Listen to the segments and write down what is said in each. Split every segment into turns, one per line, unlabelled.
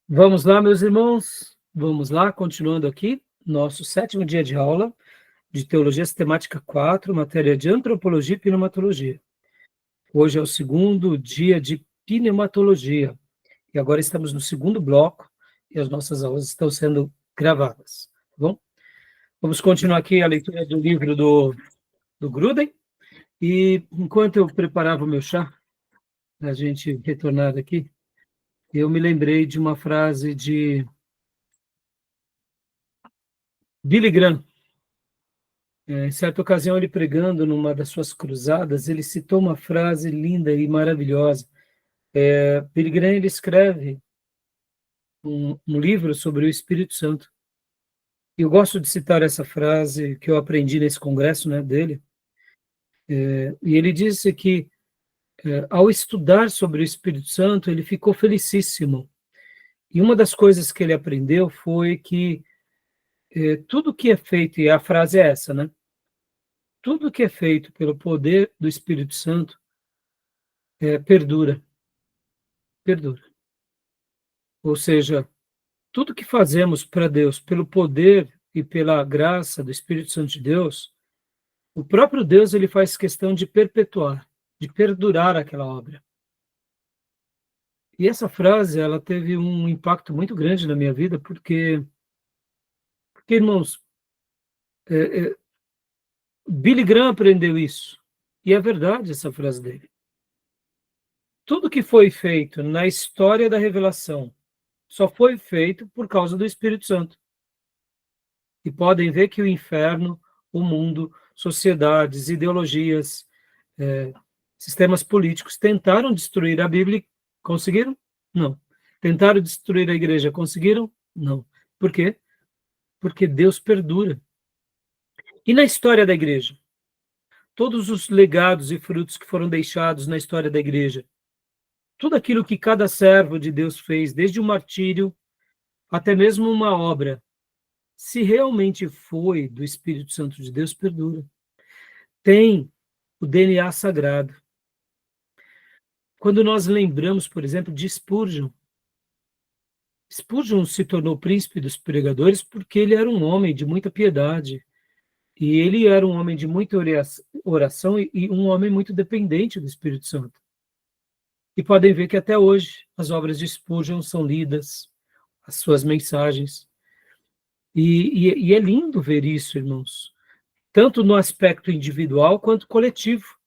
Vamos lá, meus irmãos, vamos lá, continuando aqui, nosso 7º dia de aula de Teologia Sistemática 4, matéria de Antropologia e Pneumatologia. Hoje é o 2º dia de Pneumatologia, e agora estamos no 2º bloco, e as nossas aulas estão sendo gravadas, tá bom? Vamos continuar aqui a leitura do livro do Gruden, e enquanto eu preparava o meu chá, para a gente retornar aqui, eu me lembrei de uma frase de Billy Graham. Em certa ocasião, ele pregando numa das suas cruzadas, ele citou uma frase linda e maravilhosa. Billy Graham, ele escreve um livro sobre o Espírito Santo. Eu gosto de citar essa frase que eu aprendi nesse congresso, né, dele. E ele disse que, ao estudar sobre o Espírito Santo, ele ficou felicíssimo. E uma das coisas que ele aprendeu foi que tudo que é feito, e a frase é essa, né? Tudo que é feito pelo poder do Espírito Santo perdura. Perdura. Ou seja, tudo que fazemos para Deus pelo poder e pela graça do Espírito Santo de Deus, o próprio Deus ele faz questão de perpetuar, de perdurar aquela obra. E essa frase ela teve um impacto muito grande na minha vida, porque irmãos, Billy Graham aprendeu isso, e é verdade essa frase dele. Tudo que foi feito na história da revelação só foi feito por causa do Espírito Santo. E podem ver que o inferno, o mundo, sociedades, ideologias, sistemas políticos tentaram destruir a Bíblia. Conseguiram? Não. Tentaram destruir a igreja. Conseguiram? Não. Por quê? Porque Deus perdura. E na história da igreja? Todos os legados e frutos que foram deixados na história da igreja, tudo aquilo que cada servo de Deus fez, desde o martírio até mesmo uma obra, se realmente foi do Espírito Santo de Deus, perdura. Tem o DNA sagrado. Quando nós lembramos, por exemplo, de Spurgeon, Spurgeon se tornou príncipe dos pregadores porque ele era um homem de muita piedade, e ele era um homem de muita oração e um homem muito dependente do Espírito Santo. E podem ver que até hoje as obras de Spurgeon são lidas, as suas mensagens, e é lindo ver isso, irmãos, tanto no aspecto individual quanto coletivo.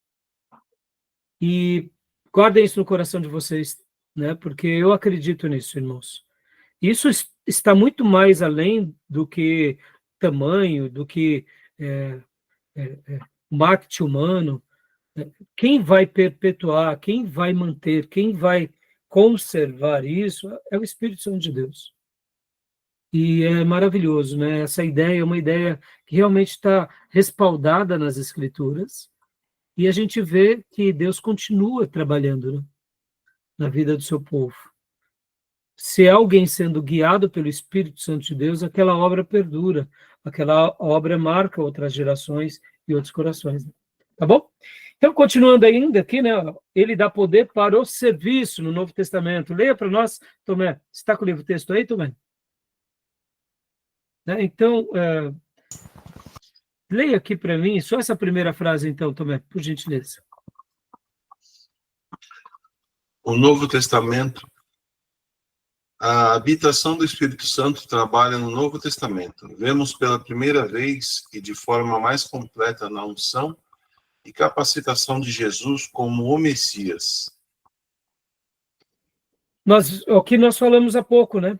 E guardem isso no coração de vocês, né? Porque eu acredito nisso, irmãos. Isso está muito mais além do que tamanho, do que marketing humano. Quem vai perpetuar, quem vai manter, quem vai conservar isso é o Espírito Santo de Deus. E é maravilhoso, né? Essa ideia é uma ideia que realmente está respaldada nas Escrituras, e a gente vê que Deus continua trabalhando, né, na vida do seu povo. Se é alguém sendo guiado pelo Espírito Santo de Deus, aquela obra perdura, aquela obra marca outras gerações e outros corações. Tá bom? Então, continuando ainda aqui, né, ele dá poder para o serviço no Novo Testamento. Leia para nós, Tomé. Está com o livro texto aí, Tomé? Né? Então, leia aqui para mim, só essa primeira frase, então, Tomé, por gentileza.
O Novo Testamento. A habitação do Espírito Santo trabalha no Novo Testamento. Vemos pela primeira vez e de forma mais completa na unção e capacitação de Jesus como o Messias.
O que nós falamos há pouco, né?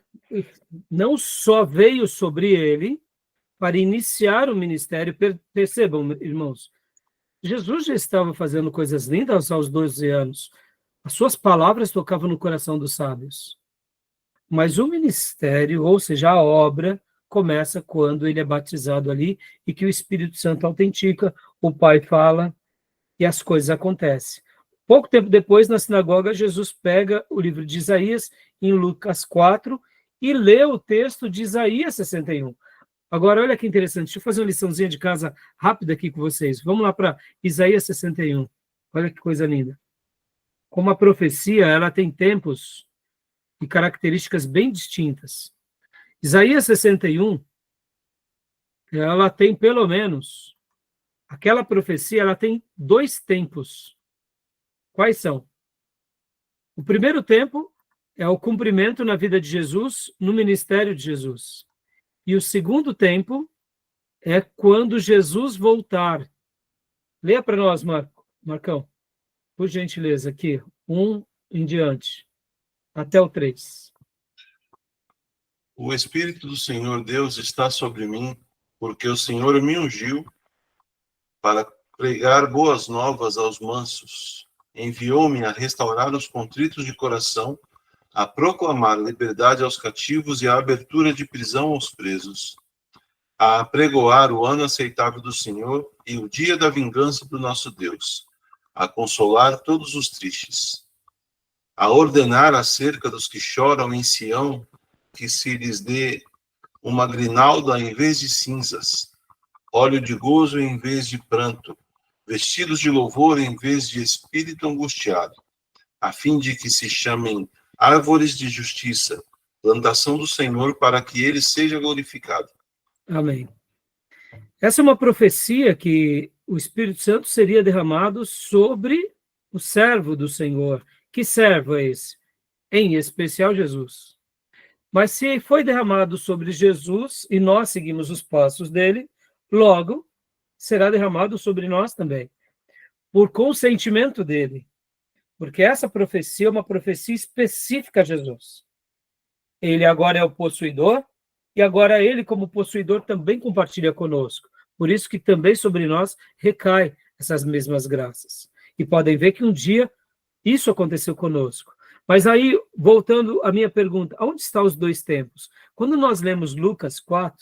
Não só veio sobre ele para iniciar o ministério. Percebam, irmãos, Jesus já estava fazendo coisas lindas aos 12 anos. As suas palavras tocavam no coração dos sábios. Mas o ministério, ou seja, a obra, começa quando ele é batizado ali e que o Espírito Santo autentica, o Pai fala e as coisas acontecem. Pouco tempo depois, na sinagoga, Jesus pega o livro de Isaías, em Lucas 4, e lê o texto de Isaías 61. Agora, olha que interessante, deixa eu fazer uma liçãozinha de casa rápida aqui com vocês. Vamos lá para Isaías 61. Olha que coisa linda. Como a profecia, ela tem tempos e características bem distintas. Isaías 61, ela tem pelo menos, aquela profecia, ela tem 2 tempos. Quais são? O primeiro tempo é o cumprimento na vida de Jesus, no ministério de Jesus. E o segundo tempo é quando Jesus voltar. Leia para nós, Marcão, por gentileza, aqui, 1 em diante, até o 3.
O Espírito do Senhor Deus está sobre mim, porque o Senhor me ungiu para pregar boas novas aos mansos. Enviou-me a restaurar os contritos de coração, a proclamar liberdade aos cativos e a abertura de prisão aos presos, a apregoar o ano aceitável do Senhor e o dia da vingança do nosso Deus, a consolar todos os tristes, a ordenar acerca dos que choram em Sião, que se lhes dê uma grinalda em vez de cinzas, óleo de gozo em vez de pranto, vestidos de louvor em vez de espírito angustiado, a fim de que se chamem árvores de justiça, plantação do Senhor, para que ele seja glorificado.
Amém. Essa é uma profecia que o Espírito Santo seria derramado sobre o servo do Senhor. Que servo é esse? Em especial Jesus. Mas se foi derramado sobre Jesus e nós seguimos os passos dele, logo será derramado sobre nós também, por consentimento dele. Porque essa profecia é uma profecia específica a Jesus. Ele agora é o possuidor, e agora ele, como possuidor, também compartilha conosco. Por isso que também sobre nós recai essas mesmas graças. E podem ver que um dia isso aconteceu conosco. Mas aí, voltando à minha pergunta, onde estão os 2 tempos? Quando nós lemos Lucas 4,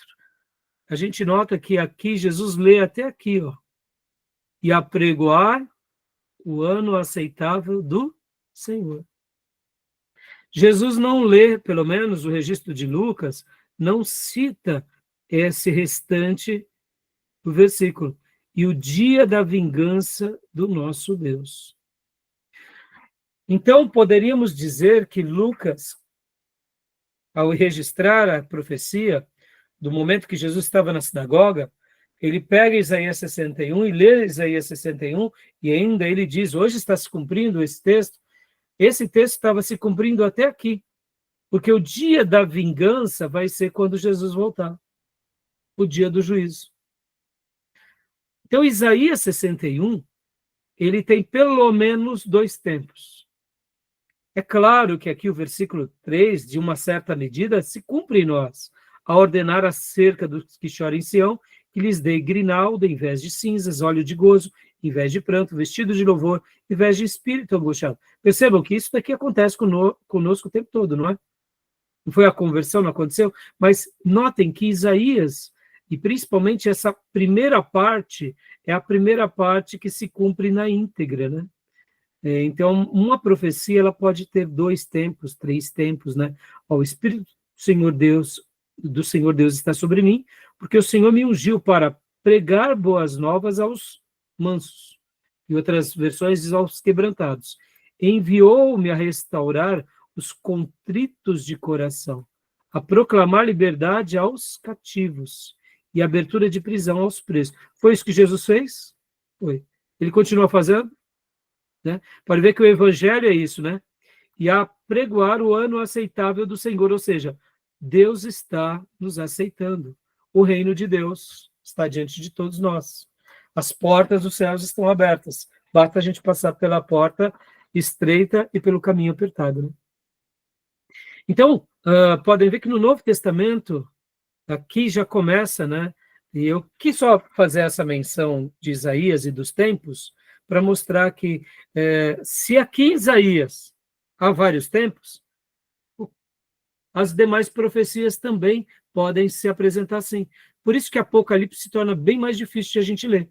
a gente nota que aqui Jesus lê até aqui, ó, e apregoar o ano aceitável do Senhor. Jesus não lê, pelo menos o registro de Lucas, não cita esse restante do versículo. E o dia da vingança do nosso Deus. Então, poderíamos dizer que Lucas, ao registrar a profecia, do momento que Jesus estava na sinagoga, ele pega Isaías 61 e lê Isaías 61, e ainda ele diz, hoje está se cumprindo esse texto. Esse texto estava se cumprindo até aqui, porque o dia da vingança vai ser quando Jesus voltar, o dia do juízo. Então, Isaías 61, ele tem pelo menos 2 tempos. É claro que aqui o versículo 3, de uma certa medida, se cumpre em nós, a ordenar acerca dos que choram em Sião, que lhes dê grinalda em vez de cinzas, óleo de gozo em vez de pranto, vestido de louvor em vez de espírito angustiado. Percebam que isso daqui acontece conosco o tempo todo, não é? Não foi a conversão, não aconteceu? Mas notem que Isaías, e principalmente essa primeira parte, é a primeira parte que se cumpre na íntegra, né? Então, uma profecia, ela pode ter 2 tempos, 3 tempos, né? O Espírito do Senhor Deus está sobre mim, porque o Senhor me ungiu para pregar boas novas aos mansos. Em outras versões diz aos quebrantados. Enviou-me a restaurar os contritos de coração, a proclamar liberdade aos cativos e abertura de prisão aos presos. Foi isso que Jesus fez? Foi. Ele continua fazendo? Né? Pode ver que o evangelho é isso, né? E apregoar o ano aceitável do Senhor, ou seja, Deus está nos aceitando. O reino de Deus está diante de todos nós. As portas dos céus estão abertas. Basta a gente passar pela porta estreita e pelo caminho apertado. Né? Então, podem ver que no Novo Testamento, aqui já começa, né? E eu quis só fazer essa menção de Isaías e dos tempos, para mostrar que se aqui em Isaías há vários tempos, as demais profecias também podem se apresentar assim. Por isso que Apocalipse se torna bem mais difícil de a gente ler.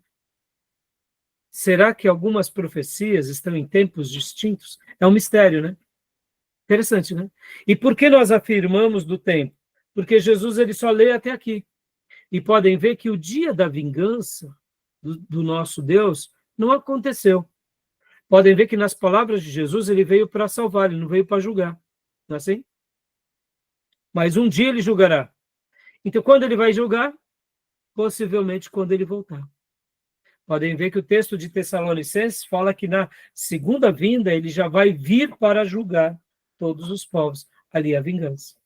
Será que algumas profecias estão em tempos distintos? É um mistério, né? Interessante, né? E por que nós afirmamos do tempo? Porque Jesus ele só lê até aqui. E podem ver que o dia da vingança do nosso Deus não aconteceu. Podem ver que nas palavras de Jesus ele veio para salvar, ele não veio para julgar. Não é assim? mas um dia ele julgará. Então, quando ele vai julgar? Possivelmente quando ele voltar. Podem ver que o texto de Tessalonicenses fala que na segunda vinda ele já vai vir para julgar todos os povos. Ali é a vingança.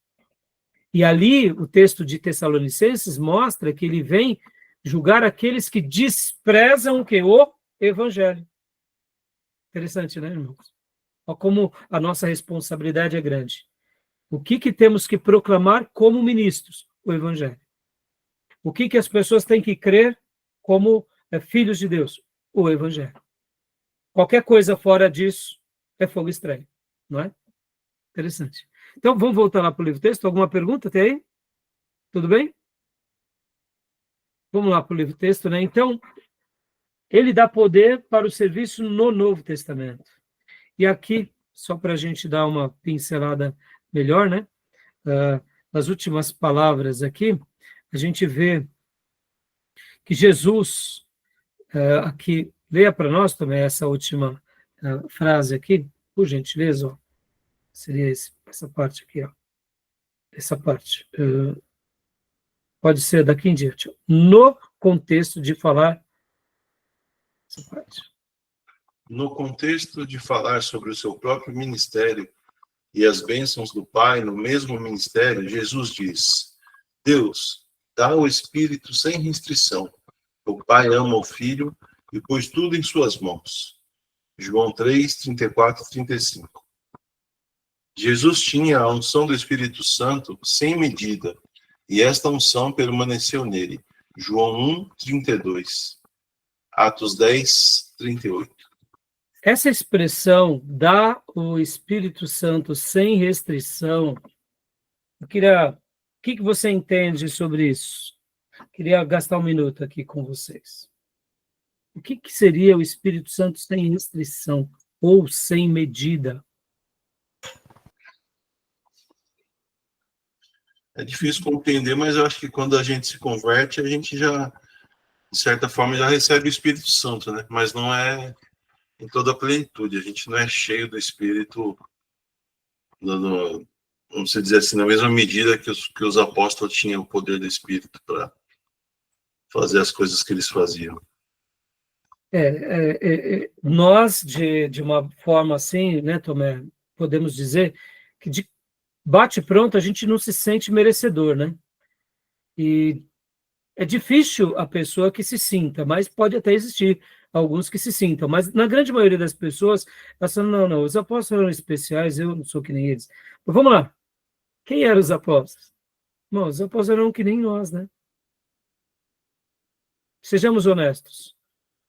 E ali o texto de Tessalonicenses mostra que ele vem julgar aqueles que desprezam o quê? O evangelho. Interessante, né, irmãos? Olha como a nossa responsabilidade é grande. O que temos que proclamar como ministros? O evangelho. O que as pessoas têm que crer como filhos de Deus? O evangelho. Qualquer coisa fora disso é fogo estranho, não é? Interessante. Então, vamos voltar lá para o livro texto. Alguma pergunta até aí? Tudo bem? Vamos lá para o livro texto, né? Então, ele dá poder para o serviço no Novo Testamento. E aqui, só para a gente dar uma pincelada melhor, né? Nas últimas palavras aqui, a gente vê que Jesus, aqui, leia para nós também essa última frase aqui, por gentileza, ó. Seria essa parte aqui, ó. Essa parte. Pode ser daqui em diante. Ó. No contexto de falar essa parte.
No contexto de falar sobre o seu próprio ministério e as bênçãos do Pai no mesmo ministério, Jesus diz: Deus dá o Espírito sem restrição. O Pai ama o Filho e pôs tudo em suas mãos. João 3, 34 e 35. Jesus tinha a unção do Espírito Santo sem medida, e esta unção permaneceu nele. João 1, 32. Atos 10, 38.
Essa expressão, dá o Espírito Santo sem restrição, eu queria... O que você entende sobre isso? Queria gastar um minuto aqui com vocês. O que seria o Espírito Santo sem restrição ou sem medida?
É difícil compreender, mas eu acho que quando a gente se converte, a gente já, de certa forma, já recebe o Espírito Santo, né? Mas não é em toda a plenitude. A gente não é cheio do Espírito, vamos dizer assim, na mesma medida que os apóstolos tinham o poder do Espírito para fazer as coisas que eles faziam.
Nós, de uma forma assim, né, Tomé, podemos dizer que de bate-pronto a gente não se sente merecedor, né? E é difícil a pessoa que se sinta, mas pode até existir alguns que se sintam. Mas na grande maioria das pessoas, elas falam, não, os apóstolos eram especiais, eu não sou que nem eles. Mas vamos lá. Quem eram os apóstolos? Bom, os apóstolos eram que nem nós, né? Sejamos honestos.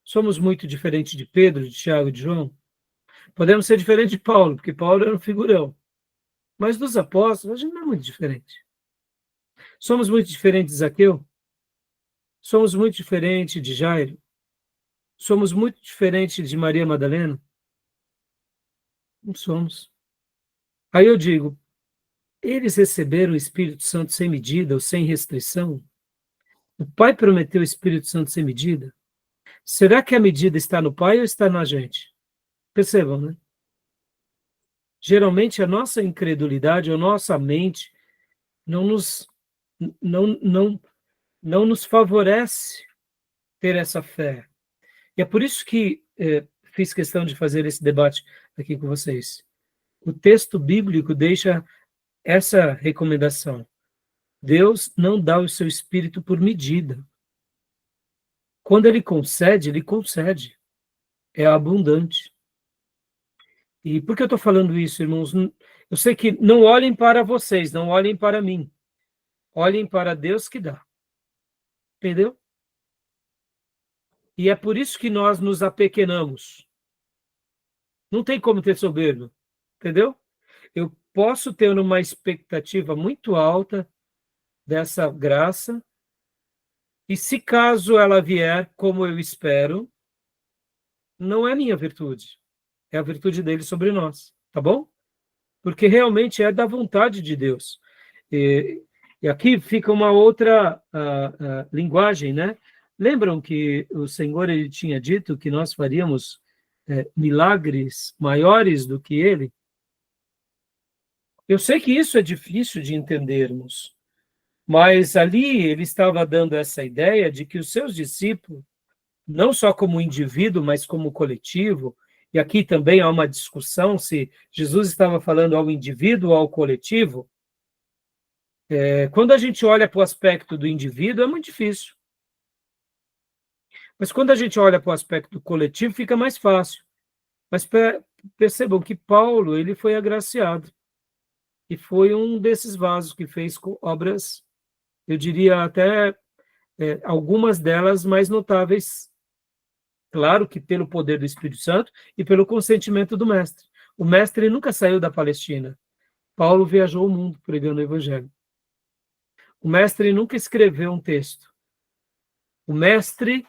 Somos muito diferentes de Pedro, de Tiago e de João? Podemos ser diferentes de Paulo, porque Paulo era um figurão. Mas dos apóstolos, a gente não é muito diferente. Somos muito diferentes de Zaqueu? Somos muito diferentes de Jairo? Somos muito diferentes de Maria Madalena? Não somos. Aí eu digo, eles receberam o Espírito Santo sem medida ou sem restrição? O Pai prometeu o Espírito Santo sem medida? Será que a medida está no Pai ou está na gente? Percebam, né? Geralmente a nossa incredulidade, a nossa mente não nos favorece ter essa fé. E é por isso que fiz questão de fazer esse debate aqui com vocês. O texto bíblico deixa essa recomendação. Deus não dá o seu Espírito por medida. Quando ele concede, é abundante. E por que eu estou falando isso, irmãos? Eu sei que não olhem para vocês, não olhem para mim. Olhem para Deus que dá. Entendeu? E é por isso que nós nos apequenamos. Não tem como ter soberba. Entendeu? Eu posso ter uma expectativa muito alta dessa graça, e se caso ela vier como eu espero, não é minha virtude, é a virtude dele sobre nós, tá bom? Porque realmente é da vontade de Deus. E aqui fica uma outra linguagem, né? Lembram que o Senhor ele tinha dito que nós faríamos milagres maiores do que ele? Eu sei que isso é difícil de entendermos, mas ali ele estava dando essa ideia de que os seus discípulos, não só como indivíduo, mas como coletivo, e aqui também há uma discussão se Jesus estava falando ao indivíduo ou ao coletivo. Quando a gente olha para o aspecto do indivíduo, é muito difícil. Mas quando a gente olha para o aspecto coletivo, fica mais fácil. Mas percebam que Paulo, ele foi agraciado. E foi um desses vasos que fez obras, eu diria até algumas delas mais notáveis, claro que pelo poder do Espírito Santo e pelo consentimento do mestre. O mestre nunca saiu da Palestina. Paulo viajou o mundo pregando o evangelho. O mestre nunca escreveu um texto. O mestre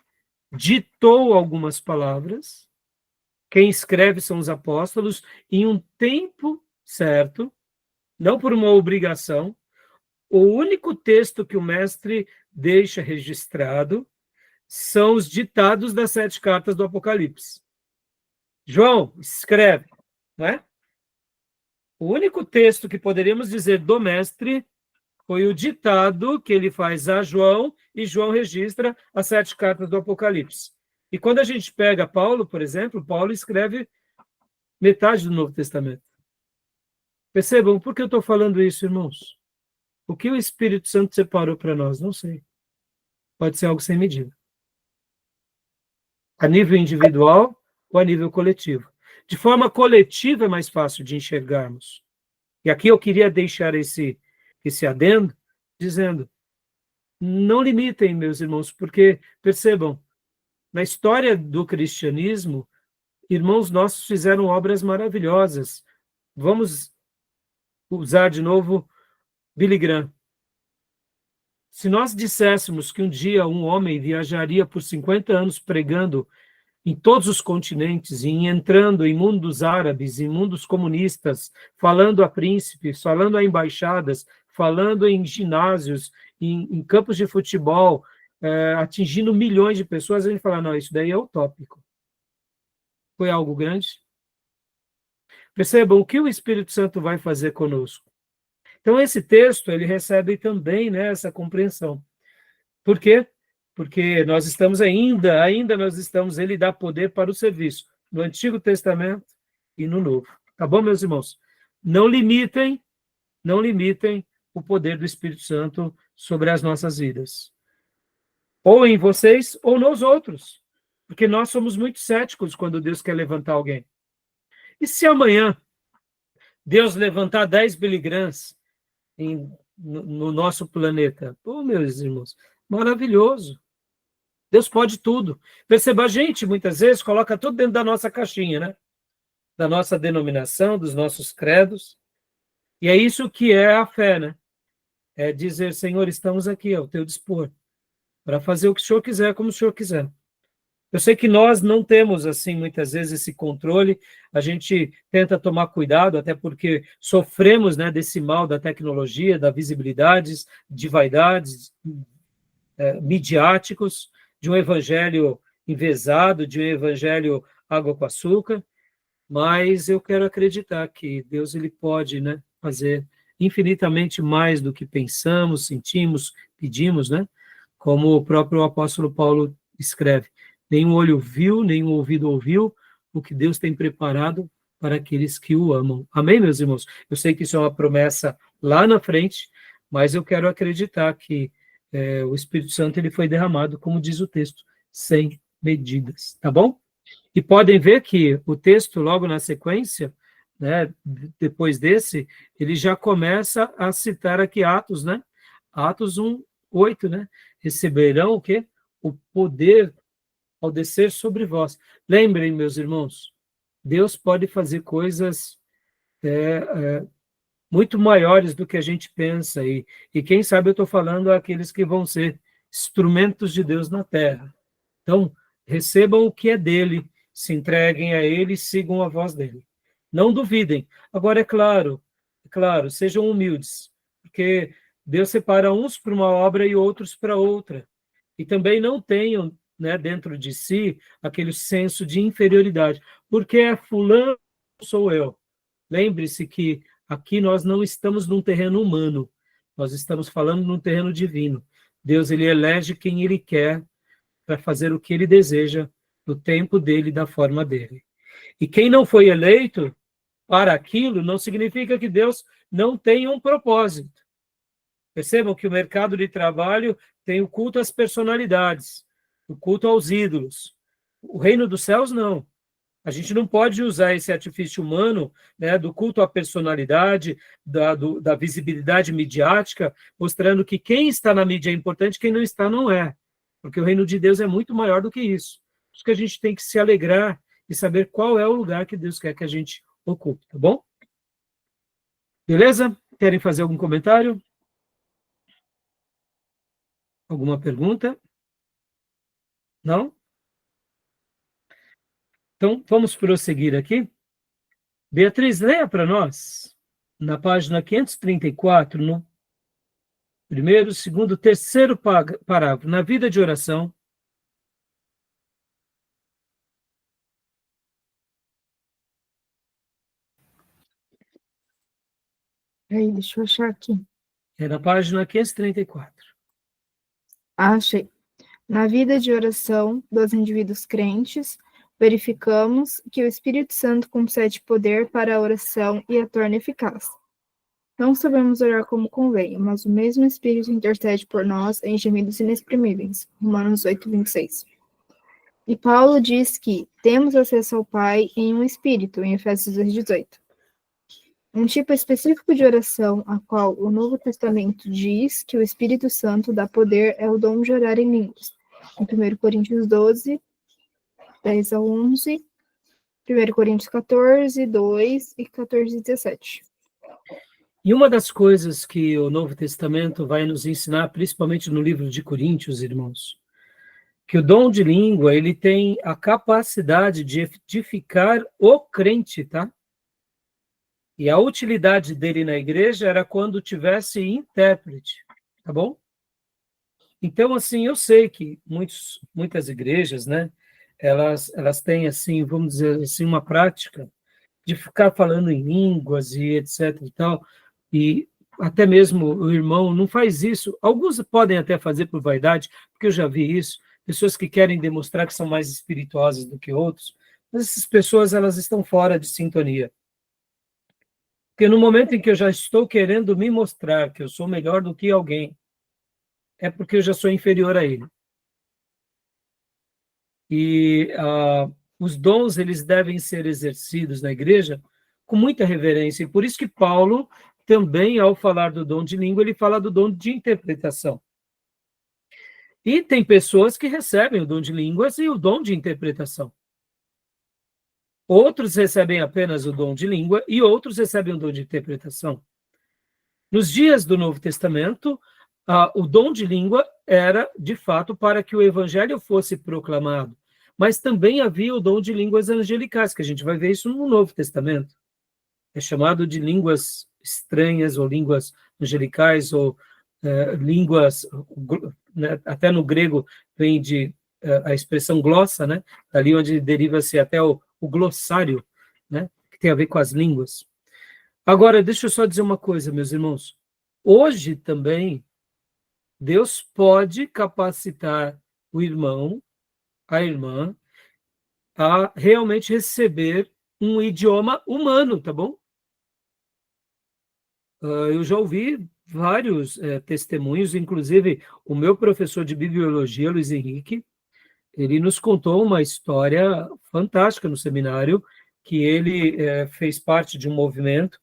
ditou algumas palavras. Quem escreve são os apóstolos em um tempo certo, não por uma obrigação. O único texto que o mestre deixa registrado são os ditados das 7 cartas do Apocalipse. João, escreve, não é? O único texto que poderíamos dizer do mestre foi o ditado que ele faz a João, e João registra as 7 cartas do Apocalipse. E quando a gente pega Paulo, por exemplo, Paulo escreve metade do Novo Testamento. Percebam, por que eu estou falando isso, irmãos? O que o Espírito Santo separou para nós? Não sei. Pode ser algo sem medida. A nível individual ou a nível coletivo. De forma coletiva é mais fácil de enxergarmos. E aqui eu queria deixar esse adendo, dizendo, não limitem, meus irmãos, porque, percebam, na história do cristianismo, irmãos nossos fizeram obras maravilhosas. Vamos usar de novo Billy Graham. Se nós disséssemos que um dia um homem viajaria por 50 anos pregando em todos os continentes, e entrando em mundos árabes, em mundos comunistas, falando a príncipes, falando a embaixadas, falando em ginásios, em campos de futebol, atingindo milhões de pessoas, a gente fala, não, isso daí é utópico. Foi algo grande? Percebam o que o Espírito Santo vai fazer conosco. Então, esse texto, ele recebe também, né, essa compreensão. Por quê? Porque nós estamos ainda nós estamos, ele dá poder para o serviço, no Antigo Testamento e no Novo. Tá bom, meus irmãos? Não limitem o poder do Espírito Santo sobre as nossas vidas. Ou em vocês, ou nos outros. Porque nós somos muito céticos quando Deus quer levantar alguém. E se amanhã Deus levantar 10 Billy Grahams no nosso planeta? Pô, meus irmãos, maravilhoso. Deus pode tudo. Perceba, a gente, muitas vezes, coloca tudo dentro da nossa caixinha, né? Da nossa denominação, dos nossos credos. E é isso que é a fé, né? É dizer, Senhor, estamos aqui ao teu dispor, para fazer o que o Senhor quiser, como o Senhor quiser. Eu sei que nós não temos, assim, muitas vezes, esse controle. A gente tenta tomar cuidado, até porque sofremos, né, desse mal da tecnologia, da visibilidade, de vaidades midiáticos, de um evangelho envesado, de um evangelho água com açúcar, mas eu quero acreditar que Deus ele pode, né, fazer infinitamente mais do que pensamos, sentimos, pedimos, né? Como o próprio apóstolo Paulo escreve, nenhum olho viu, nenhum ouvido ouviu o que Deus tem preparado para aqueles que o amam. Amém, meus irmãos? Eu sei que isso é uma promessa lá na frente, mas eu quero acreditar que o Espírito Santo ele foi derramado, como diz o texto, sem medidas, tá bom? E podem ver que o texto, logo na sequência, né, depois desse, ele já começa a citar aqui Atos, né? Atos 1:8, né? Receberão o quê? O poder ao descer sobre vós. Lembrem, meus irmãos, Deus pode fazer coisas muito maiores do que a gente pensa, e quem sabe eu estou falando àqueles que vão ser instrumentos de Deus na terra. Então, recebam o que é dele, se entreguem a ele e sigam a voz dele. Não duvidem. Agora, é claro, sejam humildes, porque Deus separa uns para uma obra e outros para outra. E também não tenham, né, dentro de si aquele senso de inferioridade, porque é fulano, sou eu. Lembre-se que Aqui nós não estamos num terreno humano, nós estamos falando num terreno divino. Deus, ele elege quem ele quer para fazer o que ele deseja, no tempo dele, da forma dele. E quem não foi eleito para aquilo, não significa que Deus não tenha um propósito. Percebam que o mercado de trabalho tem o culto às personalidades, o culto aos ídolos. O reino dos céus, não. A gente não pode usar esse artifício humano, né, do culto à personalidade, da visibilidade midiática, mostrando que quem está na mídia é importante, quem não está não é. Porque o reino de Deus é muito maior do que isso. Por isso que a gente tem que se alegrar e saber qual é o lugar que Deus quer que a gente ocupe, tá bom? Beleza? Querem fazer algum comentário? Alguma pergunta? Não? Então, vamos prosseguir aqui. Beatriz, leia para nós, na página 534, no primeiro, segundo, terceiro parágrafo, na vida de oração.
Aí, deixa eu achar aqui.
É na página 534.
Achei. Na vida de oração dos indivíduos crentes, verificamos que o Espírito Santo concede poder para a oração e a torna eficaz. Não sabemos orar como convém, mas o mesmo Espírito intercede por nós em gemidos inexprimíveis. Romanos 8, 26. E Paulo diz que temos acesso ao Pai em um Espírito, em Efésios 2, 18. Um tipo específico de oração, a qual o Novo Testamento diz que o Espírito Santo dá poder, é o dom de orar em línguas. Em 1 Coríntios 12, 10 a 11, 1 Coríntios 14, 2 e 14, 17.
E uma das coisas que o Novo Testamento vai nos ensinar, principalmente no livro de Coríntios, irmãos, que o dom de língua, ele tem a capacidade de edificar o crente, tá? E a utilidade dele na igreja era quando tivesse intérprete, tá bom? Então, assim, eu sei que muitas igrejas, né, elas têm, assim, vamos dizer assim, uma prática de ficar falando em línguas e etc e tal, e até mesmo o irmão não faz isso. Alguns podem até fazer por vaidade, porque eu já vi isso, pessoas que querem demonstrar que são mais espirituosas do que outros, mas essas pessoas, elas estão fora de sintonia. Porque no momento em que eu já estou querendo me mostrar que eu sou melhor do que alguém, é porque eu já sou inferior a ele. E os dons, eles devem ser exercidos na igreja com muita reverência. E por isso que Paulo também, ao falar do dom de língua, ele fala do dom de interpretação. E tem pessoas que recebem o dom de línguas e o dom de interpretação. Outros recebem apenas o dom de língua e outros recebem o dom de interpretação. Nos dias do Novo Testamento, o dom de língua era, de fato, para que o evangelho fosse proclamado. Mas também havia o dom de línguas angelicais, que a gente vai ver isso no Novo Testamento. É chamado de línguas estranhas, ou línguas angelicais, ou línguas, né, até no grego vem a expressão glossa, né, dali onde deriva-se até o glossário, né, que tem a ver com as línguas. Agora, deixa eu só dizer uma coisa, meus irmãos. Hoje também, Deus pode capacitar o irmão, a irmã, a realmente receber um idioma humano, tá bom? Eu já ouvi vários testemunhos, inclusive o meu professor de bibliologia, Luiz Henrique, ele nos contou uma história fantástica no seminário, que ele fez parte de um movimento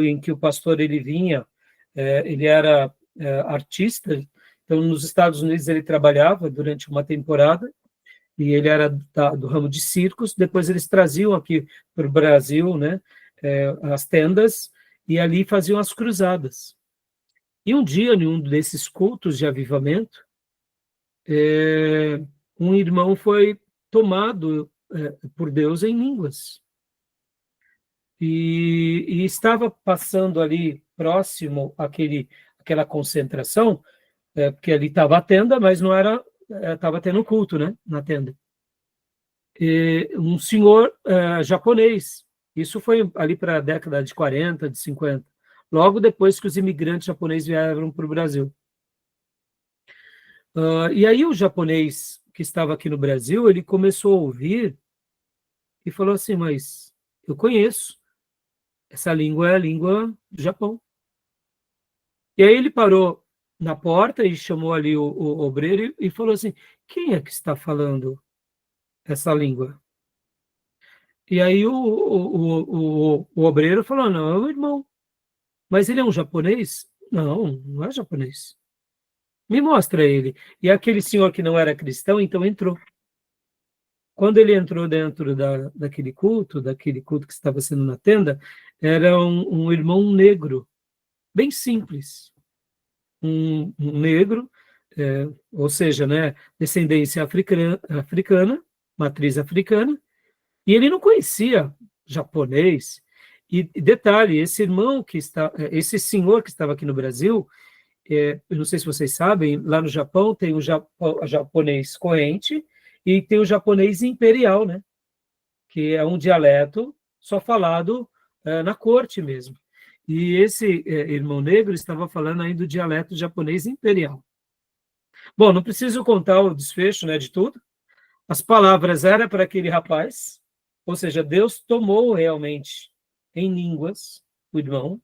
em que o pastor ele vinha, ele era artista, então nos Estados Unidos ele trabalhava durante uma temporada, e ele era do ramo de circos, depois eles traziam aqui para o Brasil, né, as tendas, e ali faziam as cruzadas. E um dia, em um desses cultos de avivamento, um irmão foi tomado por Deus em línguas. E estava passando ali próximo àquela concentração, porque ali estava a tenda, mas não era, estava tendo culto, né, na tenda. Um senhor japonês, Isso foi ali para a década de 40, de 50, logo depois que os imigrantes japoneses vieram para o Brasil. E aí o japonês que estava aqui no Brasil, ele começou a ouvir e falou assim, mas eu conheço, essa língua é a língua do Japão. E aí ele parou na porta e chamou ali o obreiro e falou assim, quem é que está falando essa língua? E aí o obreiro falou, não, é o irmão. Mas ele é um japonês? Não, não é japonês. Me mostra ele. E aquele senhor que não era cristão, então entrou. Quando ele entrou dentro daquele culto que estava sendo na tenda, era um irmão negro, bem simples. Um negro, ou seja, né, descendência africana, matriz africana, e ele não conhecia japonês. E detalhe, esse senhor que estava aqui no Brasil, eu não sei se vocês sabem, lá no Japão tem o japonês corrente e tem o japonês imperial, né? Que é um dialeto só falado na corte mesmo. E esse irmão negro estava falando ainda do dialeto japonês imperial. Bom, não preciso contar o desfecho, né, de tudo. As palavras eram para aquele rapaz, ou seja, Deus tomou realmente em línguas o irmão.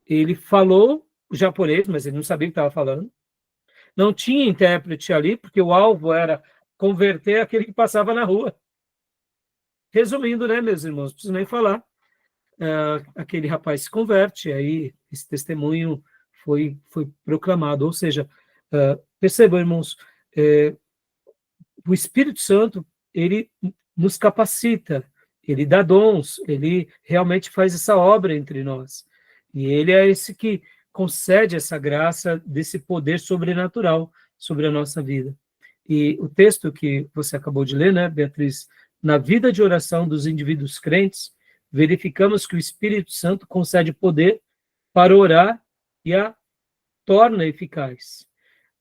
Ele falou o japonês, mas ele não sabia o que estava falando. Não tinha intérprete ali, porque o alvo era converter aquele que passava na rua. Resumindo, né, meus irmãos, não preciso nem falar. Aquele rapaz se converte, aí esse testemunho foi proclamado. Ou seja, percebam, irmãos, o Espírito Santo, ele nos capacita, ele dá dons, ele realmente faz essa obra entre nós. E ele é esse que concede essa graça desse poder sobrenatural sobre a nossa vida. E o texto que você acabou de ler, né, Beatriz? Na vida de oração dos indivíduos crentes, verificamos que o Espírito Santo concede poder para orar e a torna eficaz.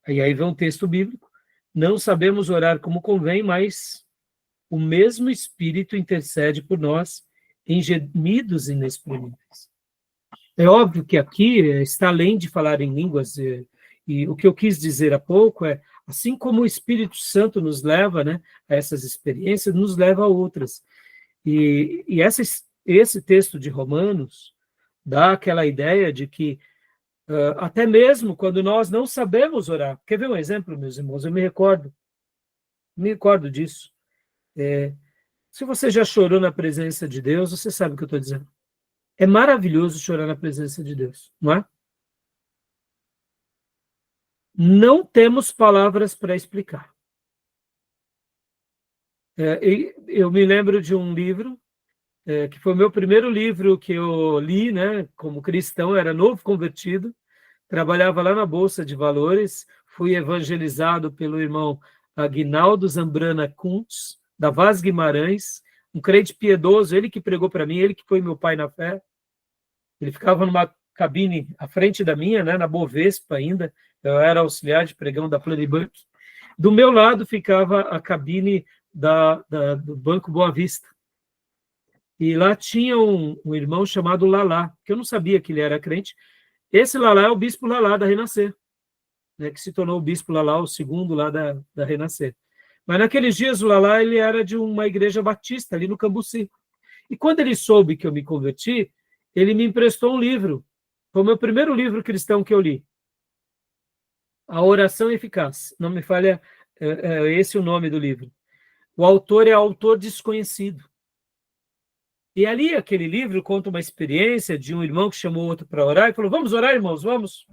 E aí vem um texto bíblico. Não sabemos orar como convém, mas o mesmo Espírito intercede por nós em gemidos inexprimíveis. É óbvio que aqui está além de falar em línguas, e o que eu quis dizer há pouco é, assim como o Espírito Santo nos leva, né, a essas experiências, nos leva a outras. E esse texto de Romanos dá aquela ideia de que até mesmo quando nós não sabemos orar. Quer ver um exemplo, meus irmãos? Eu me recordo disso. Se você já chorou na presença de Deus, você sabe o que eu estou dizendo. É maravilhoso chorar na presença de Deus, não é? Não temos palavras para explicar. Eu me lembro de um livro, que foi o meu primeiro livro que eu li, né, como cristão, era novo convertido, trabalhava lá na Bolsa de Valores, fui evangelizado pelo irmão Aguinaldo Zambrana Kuntz, da Vaz Guimarães, um crente piedoso, ele que pregou para mim, ele que foi meu pai na fé. Ele ficava numa cabine à frente da minha, né, na Bovespa ainda, eu era auxiliar de pregão da Pluribank. Do meu lado ficava a cabine do Banco Boa Vista. E lá tinha um irmão chamado Lalá, que eu não sabia que ele era crente. Esse Lalá é o bispo Lalá da Renascer, né, que se tornou o bispo Lalá, o segundo lá da Renascer. Mas naqueles dias o Lalá ele era de uma igreja batista ali no Cambuci. E quando ele soube que eu me converti, ele me emprestou um livro. Foi o meu primeiro livro cristão que eu li. A Oração Eficaz. Não me falha, esse é o nome do livro. O autor é autor desconhecido. E ali, aquele livro conta uma experiência de um irmão que chamou outro para orar e falou, vamos orar, irmãos, vamos.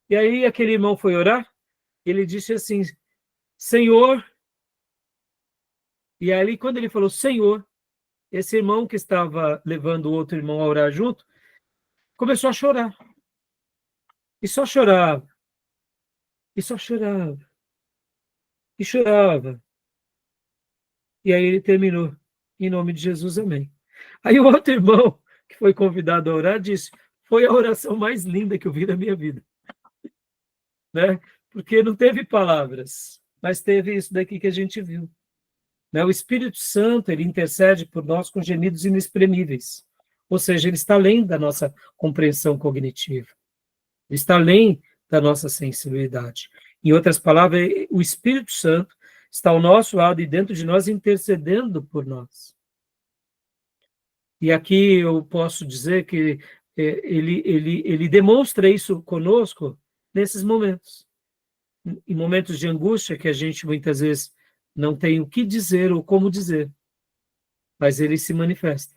E aí aquele irmão foi orar, ele disse assim, Senhor. E aí, quando ele falou Senhor, esse irmão que estava levando o outro irmão a orar junto, começou a chorar. E só chorava. E só chorava. E chorava. E aí ele terminou. Em nome de Jesus, amém. Aí o outro irmão, que foi convidado a orar, disse, foi a oração mais linda que eu vi na minha vida. Né? Porque não teve palavras, mas teve isso daqui que a gente viu. né? O Espírito Santo, ele intercede por nós com gemidos inexprimíveis. Ou seja, ele está além da nossa compreensão cognitiva. Ele está além da nossa sensibilidade. Em outras palavras, o Espírito Santo está ao nosso lado e dentro de nós, intercedendo por nós. E aqui eu posso dizer que ele demonstra isso conosco nesses momentos. Em momentos de angústia, que a gente muitas vezes não tem o que dizer ou como dizer, mas ele se manifesta.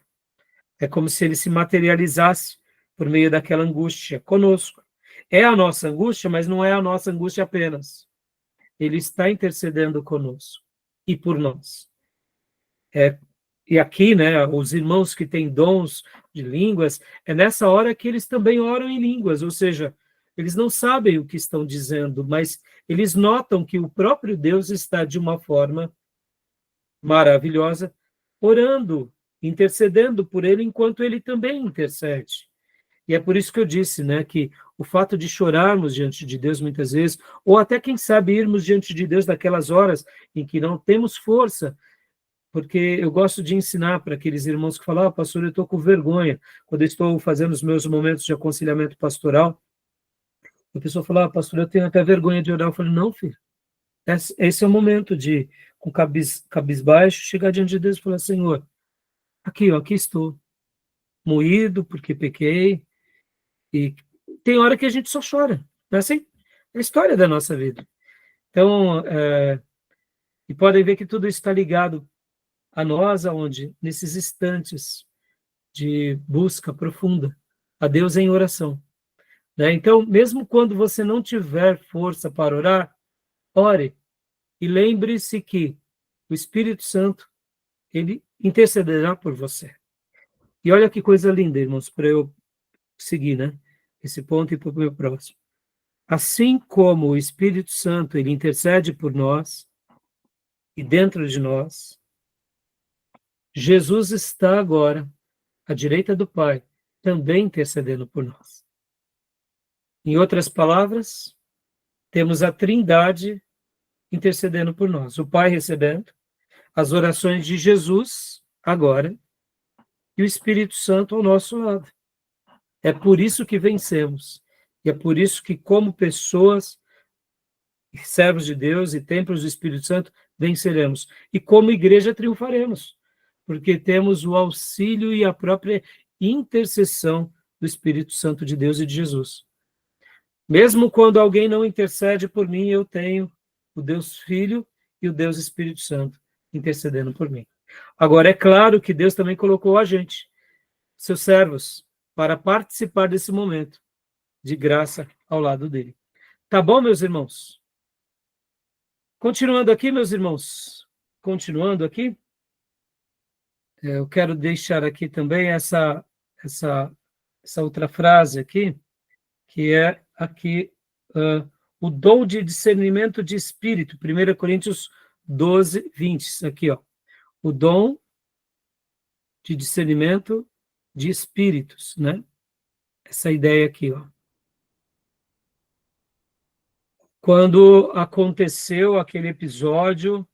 É como se ele se materializasse por meio daquela angústia conosco. É a nossa angústia, mas não é a nossa angústia apenas. Ele está intercedendo conosco e por nós. E aqui, né, os irmãos que têm dons de línguas, é nessa hora que eles também oram em línguas, ou seja, eles não sabem o que estão dizendo, mas eles notam que o próprio Deus está de uma forma maravilhosa, orando, intercedendo por ele, enquanto ele também intercede. E é por isso que eu disse, né, que o fato de chorarmos diante de Deus muitas vezes, ou até, quem sabe, irmos diante de Deus naquelas horas em que não temos força, porque eu gosto de ensinar para aqueles irmãos que falam, pastor, eu estou com vergonha, quando eu estou fazendo os meus momentos de aconselhamento pastoral, a pessoa fala, pastor, eu tenho até vergonha de orar. Eu falo, não, filho, esse é o momento de, com cabisbaixo, chegar diante de Deus e falar, Senhor, aqui, ó, aqui estou, moído porque pequei, e tem hora que a gente só chora, não é assim? É a história da nossa vida. Então, e podem ver que tudo isso está ligado a nós, aonde? Nesses instantes de busca profunda a Deus em oração. Né? Então, mesmo quando você não tiver força para orar, ore e lembre-se que o Espírito Santo, ele intercederá por você. E olha que coisa linda, irmãos, para eu seguir, né? Esse ponto e para o meu próximo. Assim como o Espírito Santo, ele intercede por nós e dentro de nós, Jesus está agora à direita do Pai, também intercedendo por nós. Em outras palavras, temos a Trindade intercedendo por nós. O Pai recebendo as orações de Jesus agora e o Espírito Santo ao nosso lado. É por isso que vencemos. E é por isso que, como pessoas, servos de Deus e templos do Espírito Santo, venceremos. E como igreja triunfaremos, porque temos o auxílio e a própria intercessão do Espírito Santo de Deus e de Jesus. Mesmo quando alguém não intercede por mim, eu tenho o Deus Filho e o Deus Espírito Santo intercedendo por mim. Agora, é claro que Deus também colocou a gente, seus servos, para participar desse momento de graça ao lado dele. Tá bom, meus irmãos? Continuando aqui, meus irmãos, continuando aqui, eu quero deixar aqui também essa outra frase aqui, que é aqui o dom de discernimento de espírito, 1 Coríntios 12, 20, isso aqui, ó. O dom de discernimento de espíritos, né? Essa ideia aqui, ó. Quando aconteceu aquele episódio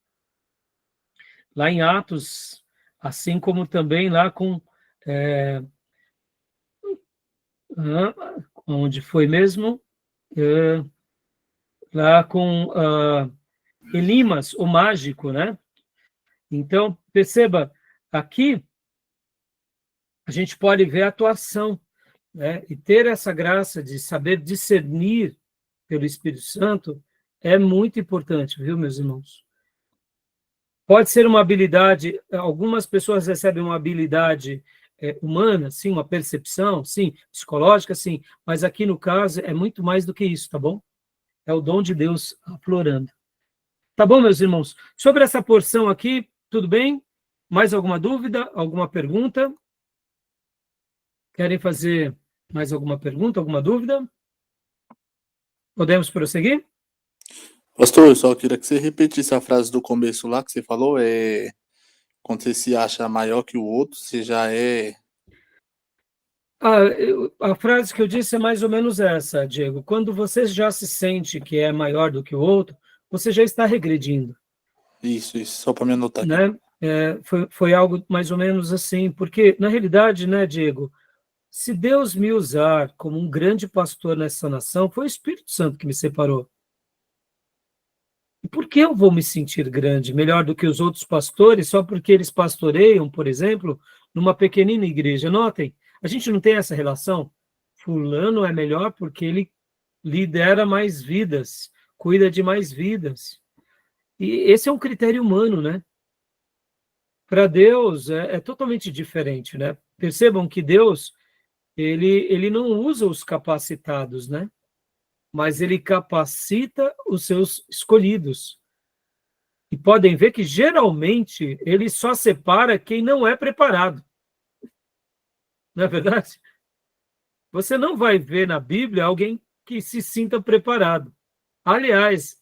lá em Atos, assim como também lá com onde foi mesmo? Lá com Elimas, o mágico, né? Então, perceba, aqui a gente pode ver a atuação, né? E ter essa graça de saber discernir pelo Espírito Santo é muito importante, viu, meus irmãos? Pode ser uma habilidade, algumas pessoas recebem uma habilidade humana, sim, uma percepção, sim, psicológica, sim, mas aqui no caso é muito mais do que isso, tá bom? É o dom de Deus aflorando. Tá bom, meus irmãos? Sobre essa porção aqui, tudo bem? Mais alguma dúvida? Alguma pergunta? Querem fazer mais alguma pergunta, alguma dúvida? Podemos prosseguir?
Pastor, eu só queria que você repetisse a frase do começo lá que você falou, quando você se acha maior que o outro, você já é...
A frase que eu disse é mais ou menos essa, Diego. Quando você já se sente que é maior do que o outro, você já está regredindo.
Isso, só para me anotar aqui.
né? Foi algo mais ou menos assim, porque, na realidade, né, Diego, se Deus me usar como um grande pastor nessa nação, foi o Espírito Santo que me separou. E por que eu vou me sentir grande, melhor do que os outros pastores, só porque eles pastoreiam, por exemplo, numa pequenina igreja? Notem, a gente não tem essa relação. Fulano é melhor porque ele lidera mais vidas, cuida de mais vidas. E esse é um critério humano, né? Para Deus é totalmente diferente, né? Percebam que Deus, ele não usa os capacitados, né? Mas ele capacita os seus escolhidos. E podem ver que, geralmente, ele só separa quem não é preparado. Não é verdade? Você não vai ver na Bíblia alguém que se sinta preparado. Aliás,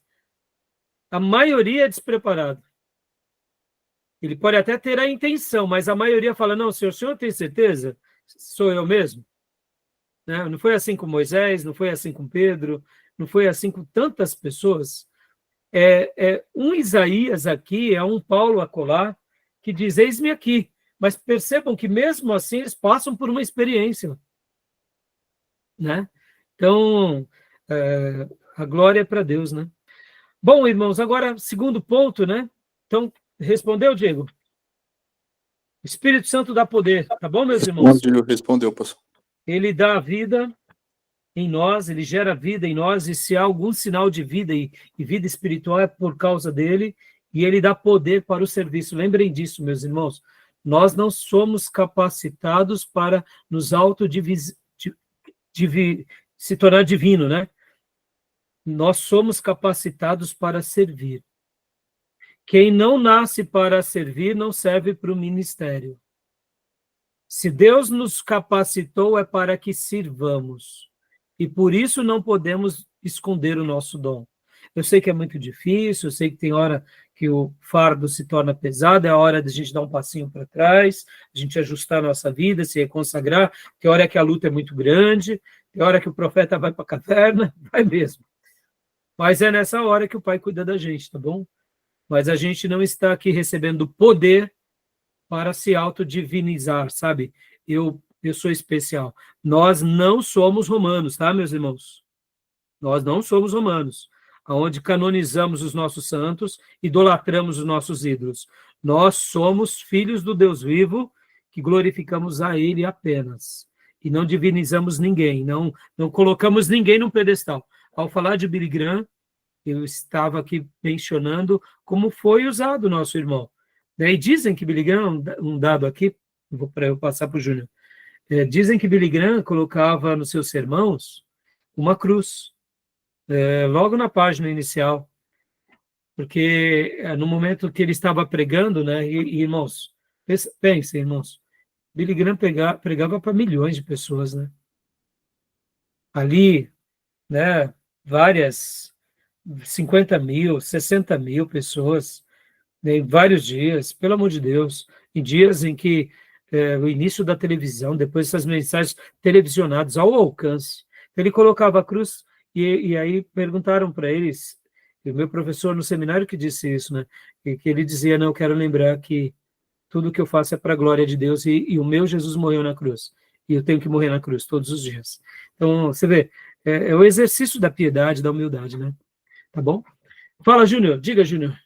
a maioria é despreparado. Ele pode até ter a intenção, mas a maioria fala, não, senhor, o senhor tem certeza? Sou eu mesmo? Né? Não foi assim com Moisés, não foi assim com Pedro, não foi assim com tantas pessoas. Um Isaías aqui, é um Paulo acolá, que diz, eis-me aqui. Mas percebam que mesmo assim eles passam por uma experiência. Né? Então, a glória é para Deus, né? Bom, irmãos, agora, segundo ponto, né? Então, respondeu, Diego? O Espírito Santo dá poder, tá bom, meus irmãos?
Respondeu, pastor.
Ele dá vida em nós, ele gera vida em nós, e se há algum sinal de vida e vida espiritual é por causa dele, e ele dá poder para o serviço. Lembrem disso, meus irmãos. Nós não somos capacitados para nos se tornar divino, né? Nós somos capacitados para servir. Quem não nasce para servir não serve para o ministério. Se Deus nos capacitou é para que sirvamos. E por isso não podemos esconder o nosso dom. Eu sei que é muito difícil, eu sei que tem hora que o fardo se torna pesado, é a hora de a gente dar um passinho para trás, a gente ajustar a nossa vida, se reconsagrar, tem hora que a luta é muito grande, tem hora que o profeta vai para a caverna, vai mesmo. Mas é nessa hora que o Pai cuida da gente, tá bom? Mas a gente não está aqui recebendo poder para se autodivinizar, sabe? Eu sou especial. Nós não somos romanos, tá, meus irmãos? Nós não somos romanos, onde canonizamos os nossos santos, idolatramos os nossos ídolos. Nós somos filhos do Deus vivo, que glorificamos a Ele apenas. E não divinizamos ninguém, não colocamos ninguém num pedestal. Ao falar de Billy Graham, eu estava aqui mencionando como foi usado o nosso irmão. E dizem que Billy Graham, um dado aqui, para eu passar para o Júnior, dizem que Billy Graham colocava nos seus sermãos uma cruz, logo na página inicial, porque no momento que ele estava pregando, né, e irmãos, pensem, irmãos, Billy Graham pregava para milhões de pessoas, né? Ali, né, várias, 50 mil, 60 mil pessoas, né, em vários dias, pelo amor de Deus, em dias em que o início da televisão, depois essas mensagens televisionadas ao alcance, ele colocava a cruz, e aí perguntaram para eles, e o meu professor no seminário que disse isso, né, que ele dizia, não, eu quero lembrar que tudo que eu faço é para a glória de Deus, e o meu Jesus morreu na cruz, e eu tenho que morrer na cruz todos os dias. Então, você vê, é o exercício da piedade, da humildade, né? Tá bom? Fala, Júnior, diga, Júnior.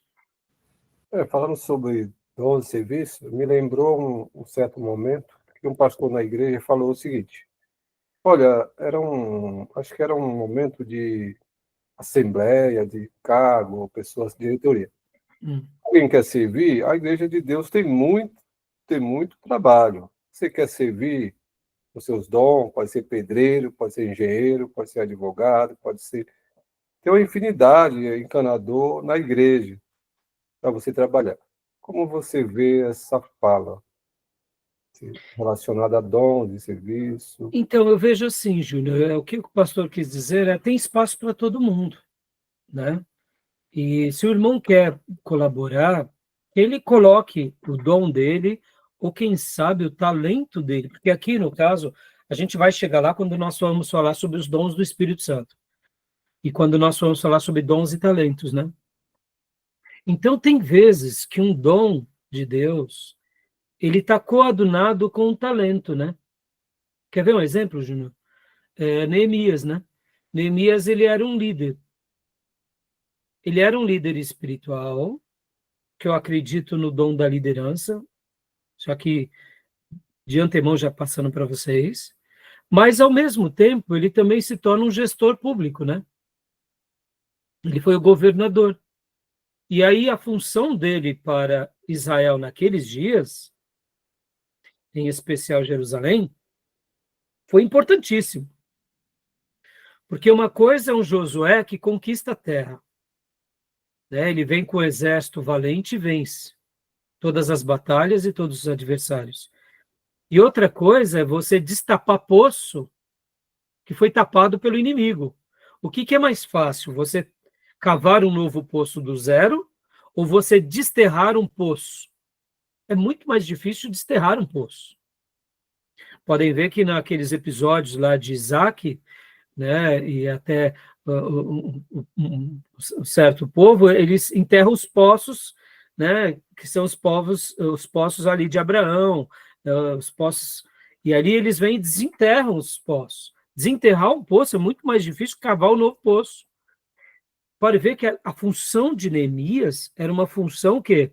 Falando sobre dom de serviço, me lembrou um certo momento que um pastor na igreja falou o seguinte: olha, acho que era um momento de assembleia, de cargo, pessoas de diretoria. Alguém quer servir? A igreja de Deus tem muito trabalho. Você quer servir os seus dons? Pode ser pedreiro, pode ser engenheiro, pode ser advogado, tem uma infinidade de encanador na igreja para você trabalhar. Como você vê essa fala relacionada a dons de serviço?
Então, eu vejo assim, Júnior, o que o pastor quis dizer tem espaço para todo mundo, né? E se o irmão quer colaborar, ele coloque o dom dele, ou quem sabe o talento dele, porque aqui, no caso, a gente vai chegar lá quando nós vamos falar sobre os dons do Espírito Santo, e quando nós vamos falar sobre dons e talentos, né? Então, tem vezes que um dom de Deus, ele está coadunado com um talento, né? Quer ver um exemplo, Júnior? Neemias, né? Neemias, ele era um líder. Ele era um líder espiritual, que eu acredito no dom da liderança, só que de antemão já passando para vocês, mas ao mesmo tempo ele também se torna um gestor público, né? Ele foi o governador. E aí a função dele para Israel naqueles dias, em especial Jerusalém, foi importantíssimo. Porque uma coisa é um Josué que conquista a terra, né? Ele vem com o exército valente e vence todas as batalhas e todos os adversários. E outra coisa é você destapar poço que foi tapado pelo inimigo. O que é mais fácil? Você cavar um novo poço do zero ou você desterrar um poço? É muito mais difícil desterrar um poço. Podem ver que naqueles episódios lá de Isaac, né, e até um certo povo, eles enterram os poços, né, que são os poços ali de Abraão, os poços, e ali eles vêm e desenterram os poços. Desenterrar um poço é muito mais difícil que cavar um novo poço. Pode ver que a função de Neemias era uma função que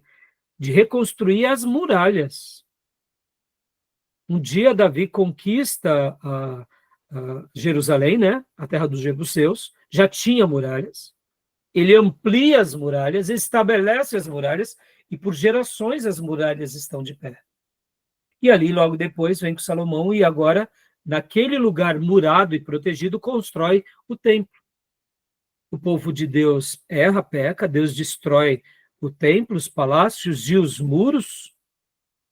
de reconstruir as muralhas. Um dia Davi conquista a Jerusalém, né, a terra dos jebuseus, já tinha muralhas. Ele amplia as muralhas, estabelece as muralhas e por gerações as muralhas estão de pé. E ali logo depois vem com Salomão e agora naquele lugar murado e protegido constrói o templo. O povo de Deus erra, peca, Deus destrói o templo, os palácios e os muros,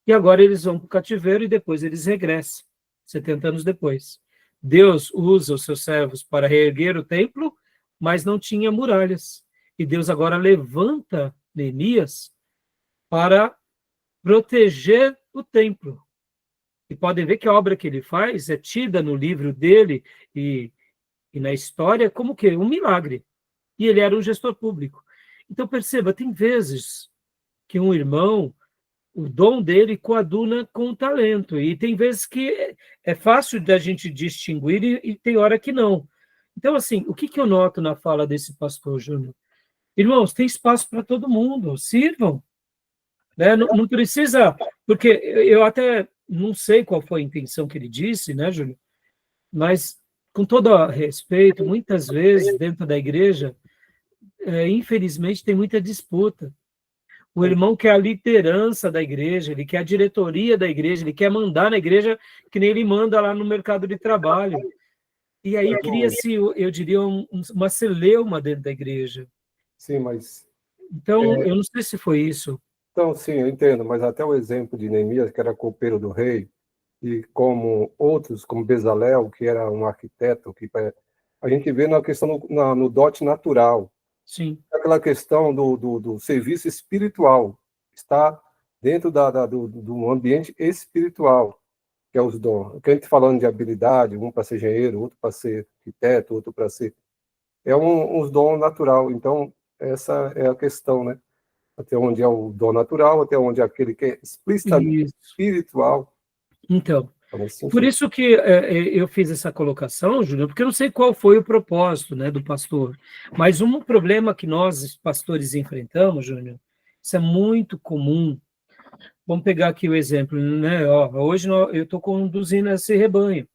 e agora eles vão para o cativeiro e depois eles regressam, 70 anos depois. Deus usa os seus servos para reerguer o templo, mas não tinha muralhas. E Deus agora levanta Neemias para proteger o templo. E podem ver que a obra que ele faz é tida no livro dele e na história como que um milagre. E ele era um gestor público. Então, perceba, tem vezes que um irmão, o dom dele coaduna com o talento, e tem vezes que é fácil da gente distinguir e tem hora que não. Então, assim, o que eu noto na fala desse pastor Júnior? Irmãos, tem espaço para todo mundo, sirvam. Né? Não precisa, porque eu até não sei qual foi a intenção que ele disse, né, Júnior? Mas, com todo respeito, muitas vezes, dentro da igreja, infelizmente, tem muita disputa. O irmão quer a liderança da igreja, ele quer a diretoria da igreja, ele quer mandar na igreja que nem ele manda lá no mercado de trabalho. E aí cria-se, eu diria, uma celeuma dentro da igreja.
Sim, mas...
Então, eu não sei se foi isso.
Então, sim, eu entendo, mas até o exemplo de Neemias, que era copeiro do rei, e como outros, como Bezalel, que era um arquiteto, que a gente vê na questão no dote natural.
Sim.
Aquela questão do serviço espiritual, está dentro do ambiente espiritual, que é os dons. Que a gente falando de habilidade, um para ser engenheiro, outro para ser arquiteto, outro para ser... É uns dons natural. Então, essa é a questão, né? Até onde é o dom natural, até onde é aquele que é explicitamente espiritual.
Então, por isso que eu fiz essa colocação, Júnior, porque eu não sei qual foi o propósito, né, do pastor, mas um problema que nós, pastores, enfrentamos, Júnior, isso é muito comum. Vamos pegar aqui o exemplo, né? Hoje eu estou conduzindo esse rebanho.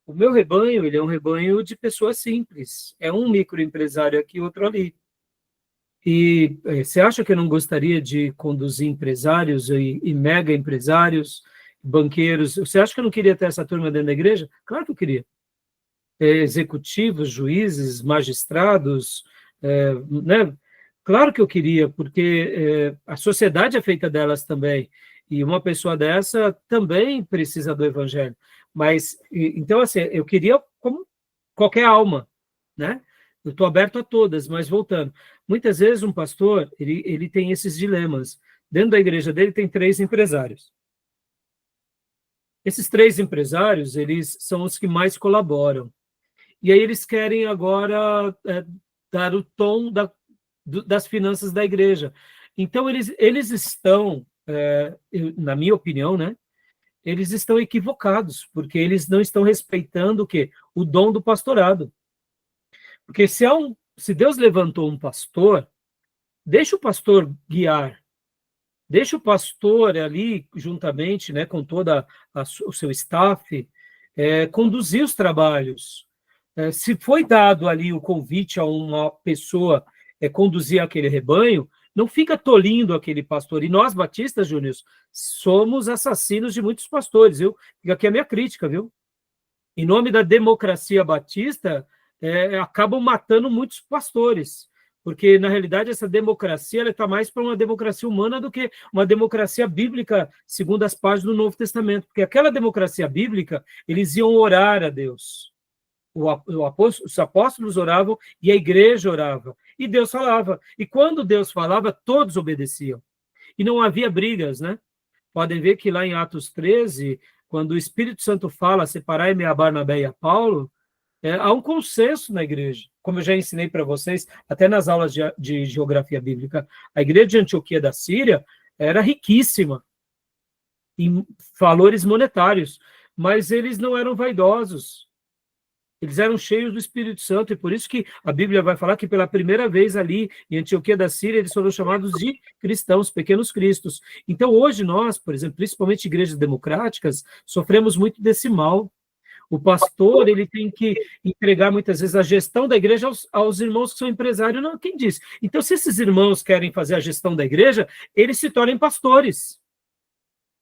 O meu rebanho, ele é um rebanho de pessoas simples. É um microempresário aqui, outro ali. E você acha que eu não gostaria de conduzir empresários e mega empresários, banqueiros? Você acha que eu não queria ter essa turma dentro da igreja? Claro que eu queria. Executivos, juízes, magistrados, né? Claro que eu queria, porque a sociedade é feita delas também. E uma pessoa dessa também precisa do evangelho. Mas, então, assim, eu queria como qualquer alma, né? Eu estou aberto a todas, mas voltando. Muitas vezes um pastor, ele tem esses dilemas. Dentro da igreja dele tem 3 empresários. Esses 3 empresários, eles são os que mais colaboram. E aí eles querem agora dar o tom das finanças da igreja. Então, eles estão, na minha opinião, né, eles estão equivocados, porque eles não estão respeitando o quê? O dom do pastorado. Porque se Deus levantou um pastor, deixa o pastor guiar, deixa o pastor ali, juntamente, né, com toda o seu staff, conduzir os trabalhos. Se foi dado ali o convite a uma pessoa conduzir aquele rebanho, não fica tolindo aquele pastor. E nós, batistas, Júnior, somos assassinos de muitos pastores, viu? Fica aqui a minha crítica, viu? Em nome da democracia batista, acabam matando muitos pastores, porque, na realidade, essa democracia está mais para uma democracia humana do que uma democracia bíblica, segundo as páginas do Novo Testamento, porque aquela democracia bíblica, eles iam orar a Deus. Os apóstolos oravam e a igreja orava, e Deus falava. E quando Deus falava, todos obedeciam. E não havia brigas, né? Podem ver que lá em Atos 13, quando o Espírito Santo fala, separai-me a Barnabé e a Paulo, há um consenso na igreja. Como eu já ensinei para vocês, até nas aulas de geografia bíblica, a igreja de Antioquia da Síria era riquíssima em valores monetários, mas eles não eram vaidosos. Eles eram cheios do Espírito Santo, e por isso que a Bíblia vai falar que pela primeira vez ali em Antioquia da Síria, eles foram chamados de cristãos, pequenos cristos. Então hoje nós, por exemplo, principalmente igrejas democráticas, sofremos muito desse mal. O pastor, ele tem que entregar muitas vezes a gestão da igreja aos irmãos que são empresários. Não, quem diz? Então, se esses irmãos querem fazer a gestão da igreja, eles se tornem pastores.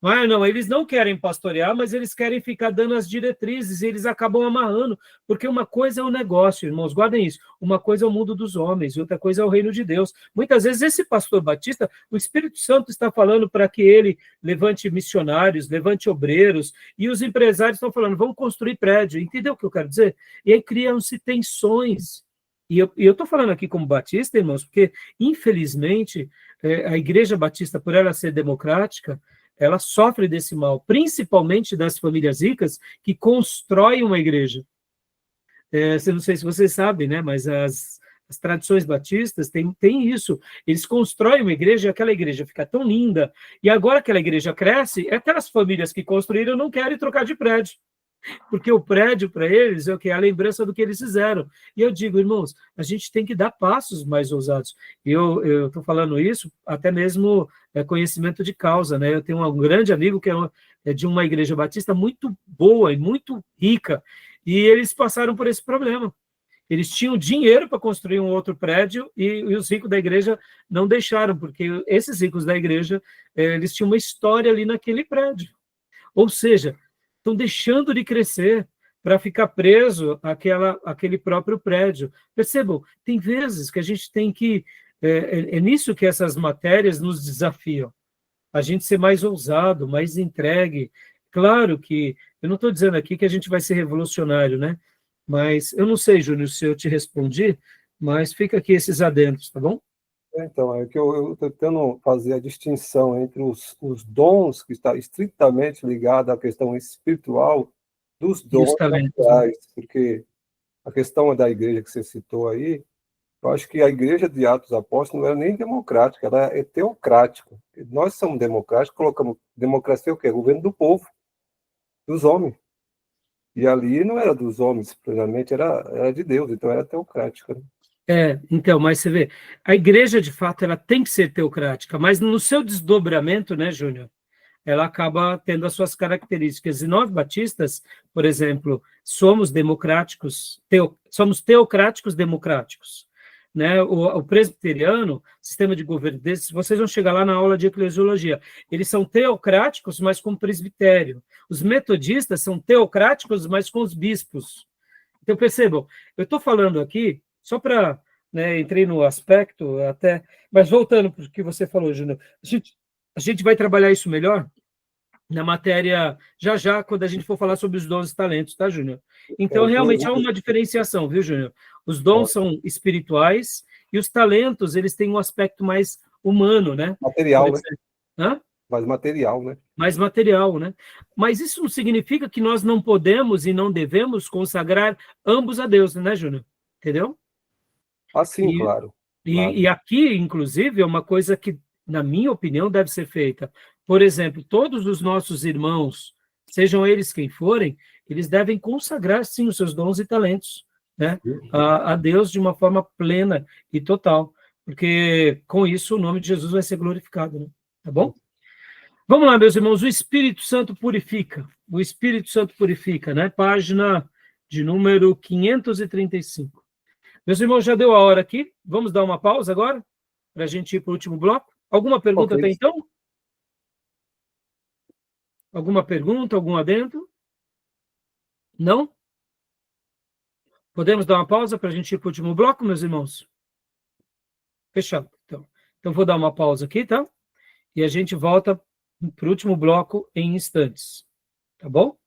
Não, eles não querem pastorear, mas eles querem ficar dando as diretrizes, e eles acabam amarrando, porque uma coisa é o negócio, irmãos, guardem isso, uma coisa é o mundo dos homens, outra coisa é o reino de Deus. Muitas vezes esse pastor batista, o Espírito Santo está falando para que ele levante missionários, levante obreiros, e os empresários estão falando, vamos construir prédio, entendeu o que eu quero dizer? E aí criam-se tensões. E eu estou falando aqui como batista, irmãos, porque, infelizmente, a igreja batista, por ela ser democrática, ela sofre desse mal, principalmente das famílias ricas que constroem uma igreja. Não sei se vocês sabem, né, mas as tradições batistas têm isso. Eles constroem uma igreja e aquela igreja fica tão linda, e agora aquela igreja cresce, aquelas famílias que construíram não querem trocar de prédio. Porque o prédio, para eles, é o que? A lembrança do que eles fizeram. E eu digo, irmãos, a gente tem que dar passos mais ousados. Eu estou falando isso até mesmo conhecimento de causa, né? Eu tenho um grande amigo que é de uma igreja batista muito boa e muito rica, e eles passaram por esse problema. Eles tinham dinheiro para construir um outro prédio e os ricos da igreja não deixaram, porque esses ricos da igreja, eles tinham uma história ali naquele prédio. Ou seja, estão deixando de crescer para ficar preso àquele próprio prédio. Percebam, tem vezes que a gente tem que... É nisso que essas matérias nos desafiam. A gente ser mais ousado, mais entregue. Claro que... Eu não estou dizendo aqui que a gente vai ser revolucionário, né? Mas eu não sei, Júnior, se eu te respondi, mas fica aqui esses adendos, tá bom?
Então, é que eu estou tentando fazer a distinção entre os dons, que está estritamente ligado à questão espiritual, dos dons naturais, porque a questão da igreja que você citou aí, eu acho que a igreja de Atos dos Apóstolos não era nem democrática, ela é teocrática. Nós somos democráticos, colocamos democracia o quê? Governo do povo, dos homens. E ali não era dos homens, primeiramente, era de Deus, então era teocrática, né?
Então, mas você vê, a igreja, de fato, ela tem que ser teocrática, mas no seu desdobramento, né, Júnior, ela acaba tendo as suas características. E nós, batistas, por exemplo, somos democráticos, somos teocráticos democráticos. Né? O presbiteriano, sistema de governo desses, vocês vão chegar lá na aula de eclesiologia, eles são teocráticos, mas com o presbitério. Os metodistas são teocráticos, mas com os bispos. Então, percebam, eu estou falando aqui só para, né, entrei no aspecto até, mas voltando para o que você falou, Júnior, a gente vai trabalhar isso melhor na matéria, já, quando a gente for falar sobre os dons e talentos, tá, Júnior? Então, realmente há uma diferenciação, viu, Júnior? Os dons são espirituais e os talentos, eles têm um aspecto mais humano, né?
Material, né?
Hã?
Mais material, né?
Mais material, né? Mas isso não significa que nós não podemos e não devemos consagrar ambos a Deus, né, Júnior? Entendeu?
Assim, claro. Claro.
E aqui, inclusive, é uma coisa que, na minha opinião, deve ser feita. Por exemplo, todos os nossos irmãos, sejam eles quem forem, eles devem consagrar, sim, os seus dons e talentos, né, a Deus de uma forma plena e total, porque com isso o nome de Jesus vai ser glorificado, né? Tá bom? Vamos lá, meus irmãos, o Espírito Santo purifica. O Espírito Santo purifica, né? Página de número 535. Meus irmãos, já deu a hora aqui. Vamos dar uma pausa agora, para a gente ir para o último bloco. Alguma pergunta até então? Alguma pergunta, algum adendo? Não? Podemos dar uma pausa para a gente ir para o último bloco, meus irmãos? Fechado. Então, vou dar uma pausa aqui, tá? E a gente volta para o último bloco em instantes. Tá bom?